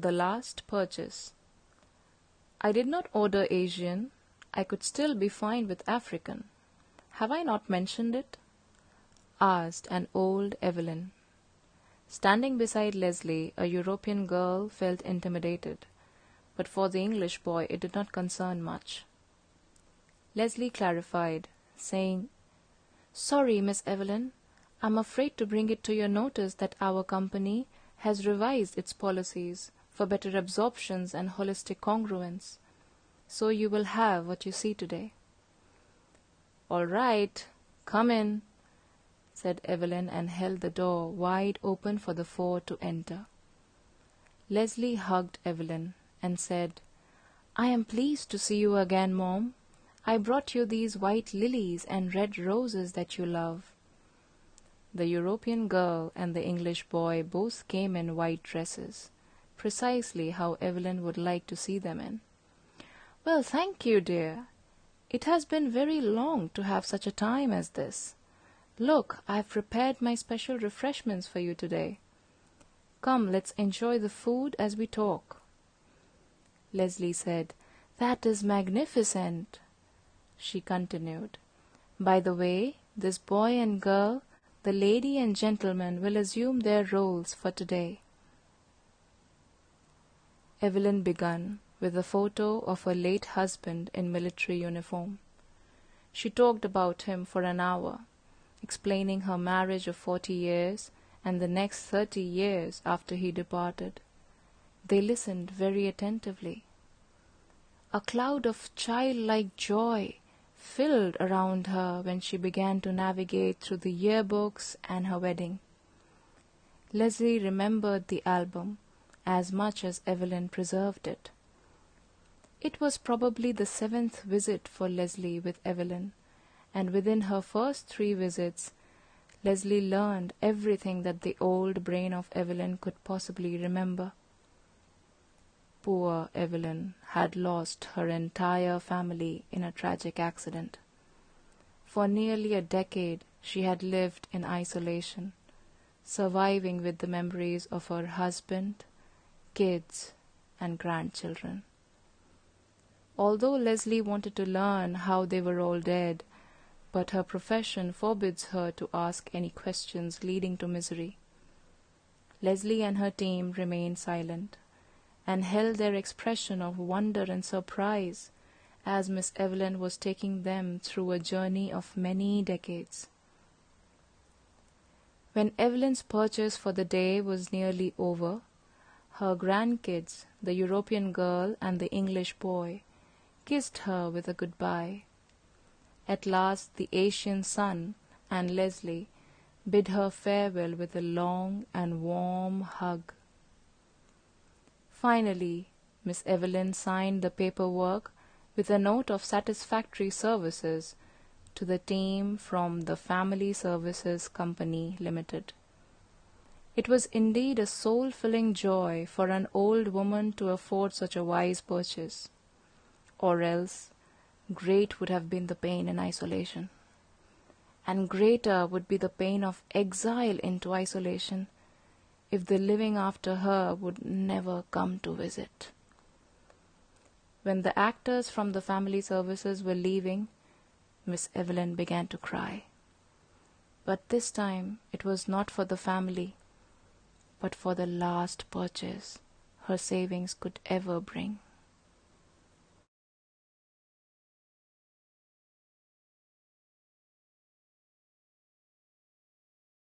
The Last Purchase. I did not order Asian. I could still be fine with African. Have I not mentioned it? Asked an old Evelyn. Standing beside Leslie, a European girl felt intimidated, but for the English boy it did not concern much. Leslie clarified, saying, "Sorry, Miss Evelyn, I'm afraid to bring it to your notice that our company has revised its policies for better absorptions and holistic congruence, so you will have what you see today." "All right, come in," said Evelyn, and held the door wide open for the four to enter. Leslie hugged Evelyn and said, "I am pleased to see you again, Mom. I brought you these white lilies and red roses that you love." The European girl and the English boy both came in white dresses, precisely how Evelyn would like to see them in. "Well, thank you, dear. It has been very long to have such a time as this. Look, I have prepared my special refreshments for you today. Come, let's enjoy the food as we talk." Leslie said, "That is magnificent." She continued, "By the way, this boy and girl, the lady and gentleman, will assume their roles for today." Evelyn began with a photo of her late husband in military uniform. She talked about him for an hour, explaining her marriage of 40 years and the next 30 years after he departed. They listened very attentively. A cloud of childlike joy filled around her when she began to navigate through the yearbooks and her wedding. Leslie remembered the album as much as Evelyn preserved it. It was probably the 7th visit for Leslie with Evelyn, and within her first 3 visits, Leslie learned everything that the old brain of Evelyn could possibly remember. Poor Evelyn had lost her entire family in a tragic accident. For nearly a decade she had lived in isolation, surviving with the memories of her husband, kids, and grandchildren. Although Leslie wanted to learn how they were all dead, but her profession forbids her to ask any questions leading to misery. Leslie and her team remained silent, and held their expression of wonder and surprise as Miss Evelyn was taking them through a journey of many decades. When Evelyn's purchase for the day was nearly over, her grandkids, the European girl and the English boy, kissed her with a goodbye. At last the Asian son and Leslie bid her farewell with a long and warm hug. Finally, Miss Evelyn signed the paperwork with a note of satisfactory services to the team from the Family Services Company Limited. It was indeed a soul-filling joy for an old woman to afford such a wise purchase, or else great would have been the pain in isolation, and greater would be the pain of exile into isolation if the living after her would never come to visit. When the actors from the Family Services were leaving, Miss Evelyn began to cry. But this time it was not for the family, but for the last purchase her savings could ever bring.